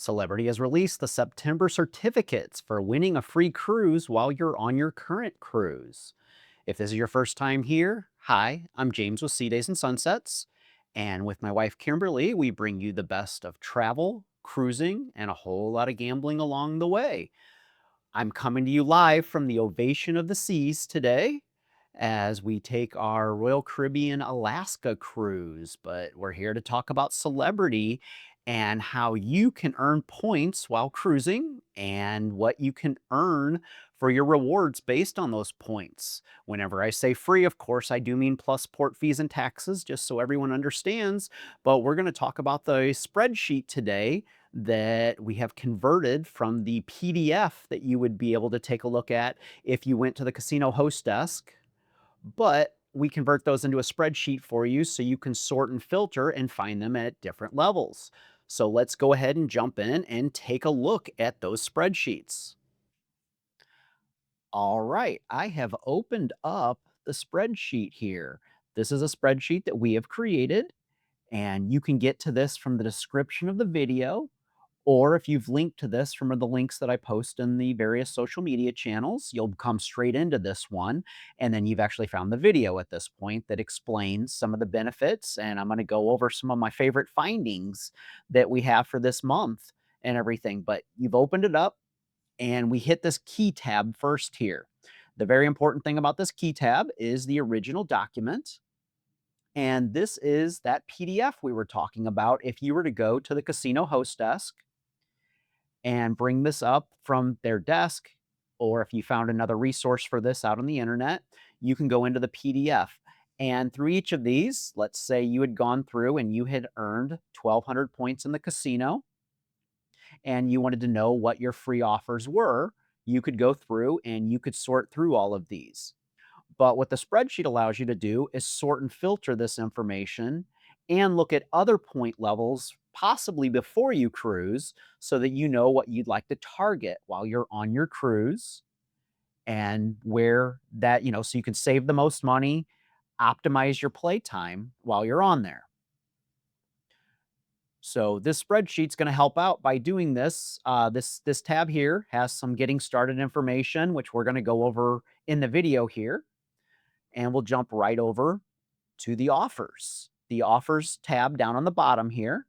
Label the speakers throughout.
Speaker 1: Celebrity has released the September certificates for winning a free cruise while you're on your current cruise. If this is your first time here, hi, I'm James with Sea Days and Sunsets. And with my wife Kimberly, we bring you the best of travel, cruising, and a whole lot of gambling along the way. I'm coming to you live from the Ovation of the Seas today as we take our Royal Caribbean Alaska cruise. But we're here to talk about Celebrity and how you can earn points while cruising and what you can earn for your rewards based on those points. Whenever I say free, of course, I do mean plus port fees and taxes, just so everyone understands. But we're going to talk about the spreadsheet today that we have converted from the PDF that you would be able to take a look at if you went to the casino host desk, but we convert those into a spreadsheet for you so you can sort and filter and find them at different levels. So let's go ahead and jump in and take a look at those spreadsheets. All right, I have opened up the spreadsheet here. This is a spreadsheet that we have created, and you can get to this from the description of the video. Or if you've linked to this from the links that I post in the various social media channels, you'll come straight into this one. And then you've actually found the video at this point that explains some of the benefits. And I'm going to go over some of my favorite findings that we have for this month and everything. But you've opened it up and we hit this key tab first here. The very important thing about this key tab is the original document. And this is that PDF we were talking about. If you were to go to the casino host desk and bring this up from their desk, or if you found another resource for this out on the internet, you can go into the PDF. And through each of these, let's say you had gone through and you had earned 1,200 points in the casino and you wanted to know what your free offers were, you could go through and you could sort through all of these. But what the spreadsheet allows you to do is sort and filter this information and look at other point levels, possibly before you cruise, so that you know what you'd like to target while you're on your cruise and where that, so you can save the most money, optimize your playtime while you're on there. So this spreadsheet's going to help out by doing this. This tab here has some getting started information, which we're going to go over in the video here, and we'll jump right over to the offers. The offers tab down on the bottom here.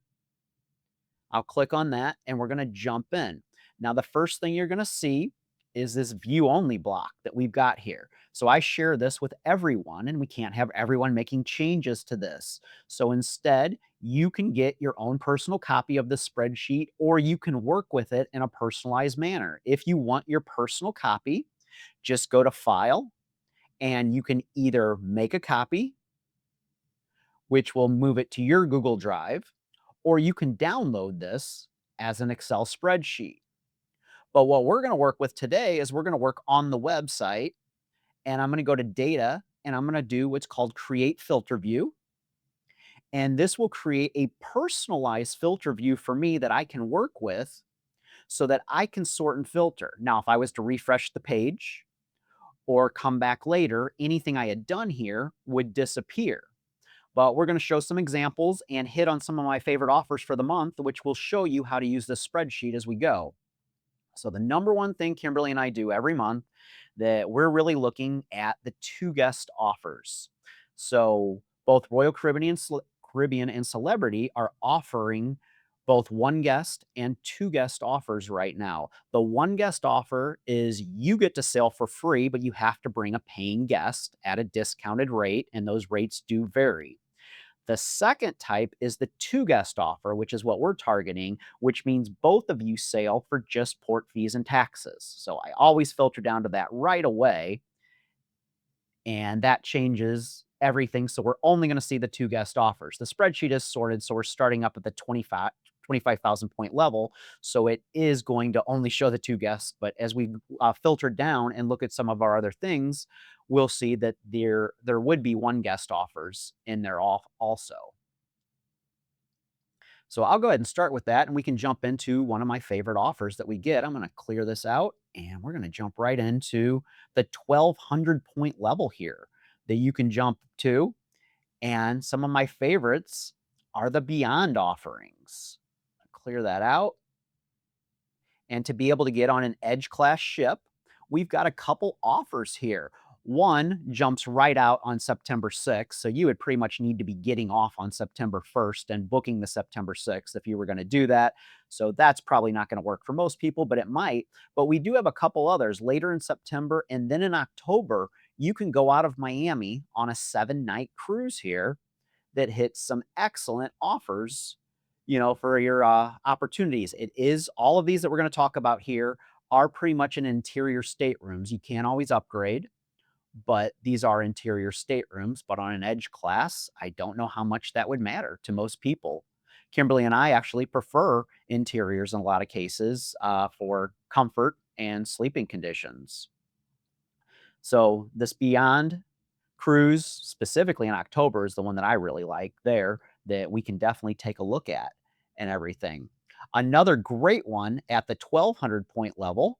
Speaker 1: I'll click on that and we're going to jump in. Now, the first thing you're going to see is this view only block that we've got here. So I share this with everyone and we can't have everyone making changes to this. So instead, you can get your own personal copy of the spreadsheet or you can work with it in a personalized manner. If you want your personal copy, just go to File and you can either make a copy, which will move it to your Google Drive, or you can download this as an Excel spreadsheet. But what we're going to work with today is we're going to work on the website, and I'm going to go to Data, and I'm going to do what's called Create Filter View. And this will create a personalized filter view for me that I can work with so that I can sort and filter. Now, if I was to refresh the page or come back later, anything I had done here would disappear. But we're going to show some examples and hit on some of my favorite offers for the month, which will show you how to use this spreadsheet as we go. So the number one thing Kimberly and I do every month that we're really looking at the two guest offers. So both Royal Caribbean and Celebrity are offering both one guest and two guest offers right now. The one guest offer is you get to sail for free, but you have to bring a paying guest at a discounted rate, and those rates do vary. The second type is the two guest offer, which is what we're targeting, which means both of you sail for just port fees and taxes. So I always filter down to that right away, and that changes everything. So we're only going to see the two guest offers. The spreadsheet is sorted, so we're starting up at the 25,000 point level. So it is going to only show the two guests. But as we filter down and look at some of our other things, we'll see that there would be one guest offers in there also. So I'll go ahead and start with that, and we can jump into one of my favorite offers that we get. I'm going to clear this out, and we're going to jump right into the 1,200 point level here that you can jump to. And some of my favorites are the Beyond offerings. Clear that out. And to be able to get on an Edge class ship, we've got a couple offers here. One jumps right out on September 6th. So you would pretty much need to be getting off on September 1st and booking the September 6th if you were going to do that. So that's probably not going to work for most people, but it might. But we do have a couple others later in September. And then in October, you can go out of Miami on a 7-night cruise here that hits some excellent offers, for your opportunities. It is all of these that we're going to talk about here are pretty much in interior staterooms. You can always upgrade, but these are interior staterooms. But on an Edge class, I don't know how much that would matter to most people. Kimberly and I actually prefer interiors in a lot of cases for comfort and sleeping conditions. So this Beyond cruise, specifically in October, is the one that I really like there that we can definitely take a look at and everything. Another great one at the 1,200 point level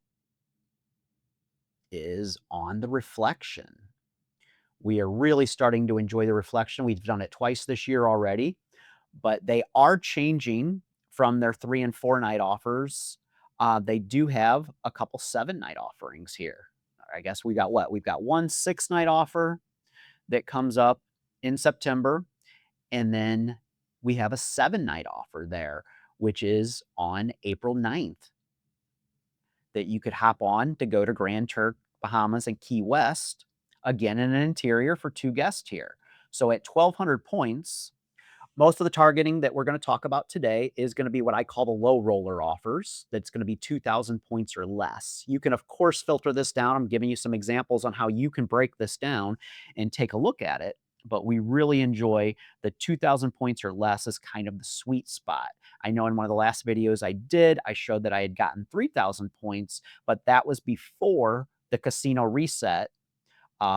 Speaker 1: is on the Reflection. We are really starting to enjoy the Reflection. We've done it twice this year already, but they are changing from their 3 and 4 night offers. They do have a couple 7-night offerings here. I guess we got what? We've got one 6-night offer that comes up in September. And then we have a 7-night offer there, which is on April 9th that you could hop on to go to Grand Turk, Bahamas, and Key West, again in an interior for 2 guests here. So at 1,200 points, most of the targeting that we're going to talk about today is going to be what I call the low roller offers. That's going to be 2,000 points or less. You can, of course, filter this down. I'm giving you some examples on how you can break this down and take a look at it. But we really enjoy the 2,000 points or less as kind of the sweet spot. I know in one of the last videos I did, I showed that I had gotten 3,000 points, but that was before the casino reset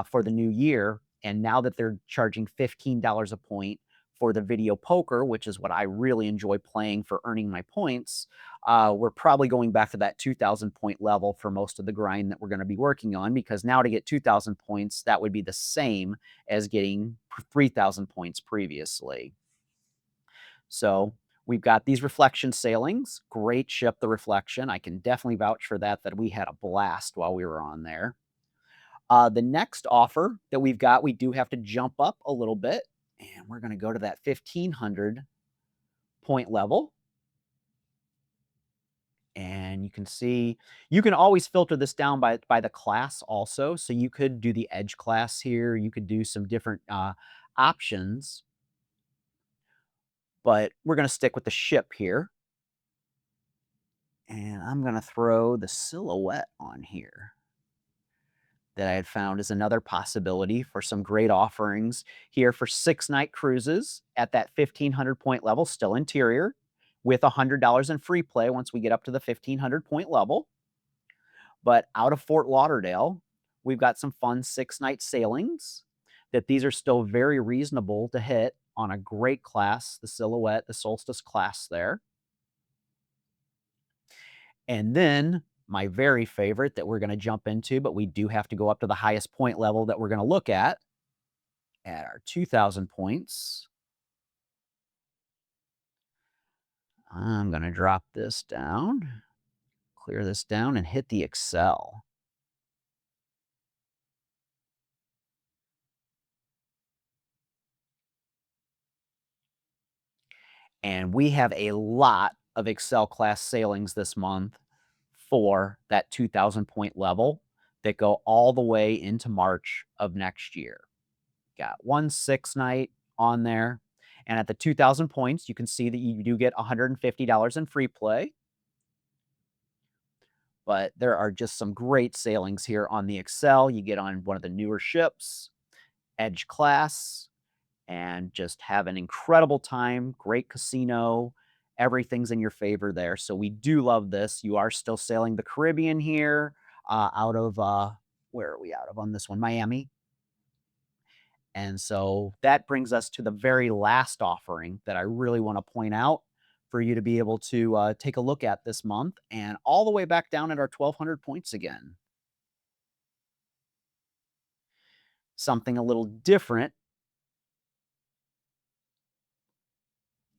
Speaker 1: for the new year. And now that they're charging $15 a point for the video poker, which is what I really enjoy playing for earning my points, we're probably going back to that 2,000 point level for most of the grind that we're going to be working on, because now to get 2,000 points, that would be the same as getting 3,000 points previously. So we've got these Reflection sailings. Great ship, the Reflection. I can definitely vouch for that, that we had a blast while we were on there. The next offer that we've got, we do have to jump up a little bit, and we're going to go to that 1,500 point level. And you can see, you can always filter this down by the class also. So you could do the Edge class here. You could do some different options, but we're going to stick with the ship here. And I'm going to throw the Silhouette on here that I had found is another possibility for some great offerings here for 6-night cruises at that 1,500 point level, still interior, with $100 in free play once we get up to the 1,500 point level. But out of Fort Lauderdale, we've got some fun 6-night sailings that these are still very reasonable to hit on a great class, the Silhouette, the Solstice-class there. And then my very favorite that we're going to jump into, but we do have to go up to the highest point level that we're going to look at our 2,000 points. I'm going to drop this down, clear this down, and hit the Xcel. And we have a lot of Xcel class sailings this month for that 2,000 point level that go all the way into March of next year. Got one 6-night on there. And at the 2,000 points, you can see that you do get $150 in free play. But there are just some great sailings here on the Xcel. You get on one of the newer ships, Edge class, and just have an incredible time. Great casino. Everything's in your favor there. So we do love this. You are still sailing the Caribbean here out of, where are we out of on this one? Miami. And so that brings us to the very last offering that I really want to point out for you to be able to take a look at this month, and all the way back down at our 1,200 points again. Something a little different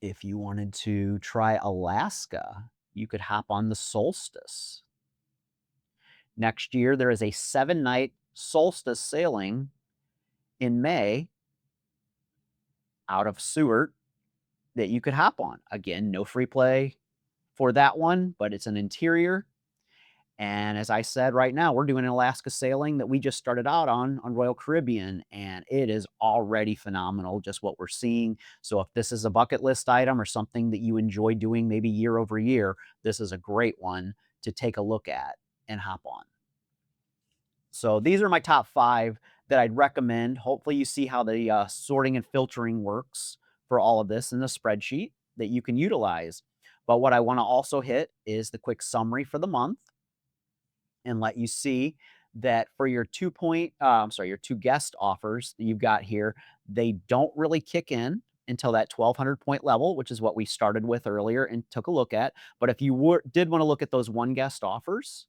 Speaker 1: if you wanted to try Alaska. you could hop on the Solstice. Next year, there is a 7-night Solstice sailing in May out of Seward that you could hop on. Again, no free play for that one, but it's an interior. And as I said, right now, we're doing an Alaska sailing that we just started out on Royal Caribbean, and it is already phenomenal, just what we're seeing. So if this is a bucket list item or something that you enjoy doing maybe year over year, this is a great one to take a look at and hop on. So these are my top 5 that I'd recommend. Hopefully you see how the sorting and filtering works for all of this in the spreadsheet that you can utilize. But what I want to also hit is the quick summary for the month and let you see that for your your 2 guest offers that you've got here, they don't really kick in until that 1,200 point level, which is what we started with earlier and took a look at. But if you did want to look at those 1 guest offers,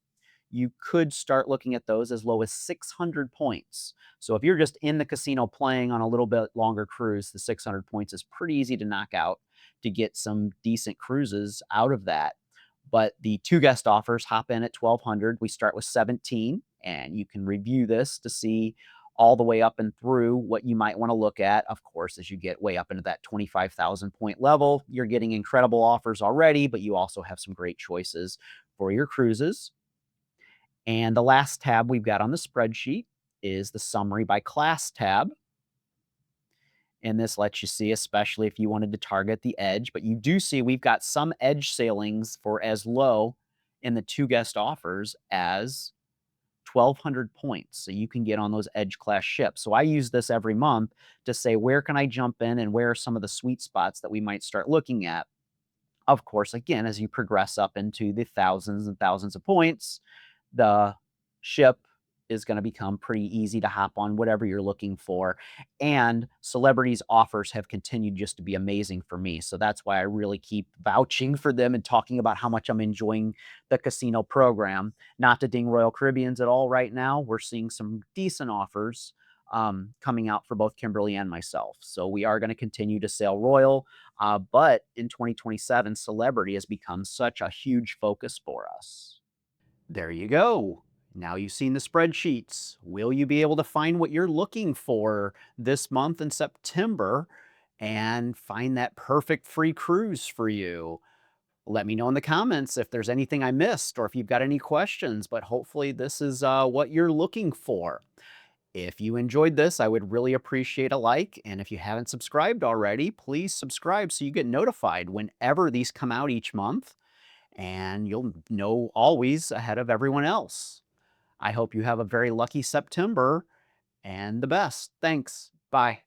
Speaker 1: you could start looking at those as low as 600 points. So if you're just in the casino playing on a little bit longer cruise, the 600 points is pretty easy to knock out to get some decent cruises out of that. But the 2 guest offers hop in at 1,200. We start with 17, and you can review this to see all the way up and through what you might want to look at. Of course, as you get way up into that 25,000 point level, you're getting incredible offers already, but you also have some great choices for your cruises. And the last tab we've got on the spreadsheet is the summary by class tab. And this lets you see, especially if you wanted to target the edge, but you do see we've got some edge sailings for as low in the 2 guest offers as 1,200 points. So you can get on those edge class ships. So I use this every month to say, where can I jump in and where are some of the sweet spots that we might start looking at? Of course, again, as you progress up into the thousands and thousands of points, the ship is going to become pretty easy to hop on whatever you're looking for. And celebrities offers have continued just to be amazing for me. So that's why I really keep vouching for them and talking about how much I'm enjoying the casino program. Not to ding Royal Caribbeans at all right now. We're seeing some decent offers coming out for both Kimberly and myself. So we are going to continue to sail Royal. But in 2027, celebrity has become such a huge focus for us. There you go. Now you've seen the spreadsheets. Will you be able to find what you're looking for this month in September and find that perfect free cruise for you? Let me know in the comments if there's anything I missed or if you've got any questions, but hopefully this is what you're looking for. If you enjoyed this, I would really appreciate a like. And if you haven't subscribed already, please subscribe so you get notified whenever these come out each month and you'll know always ahead of everyone else. I hope you have a very lucky September and the best. Thanks. Bye.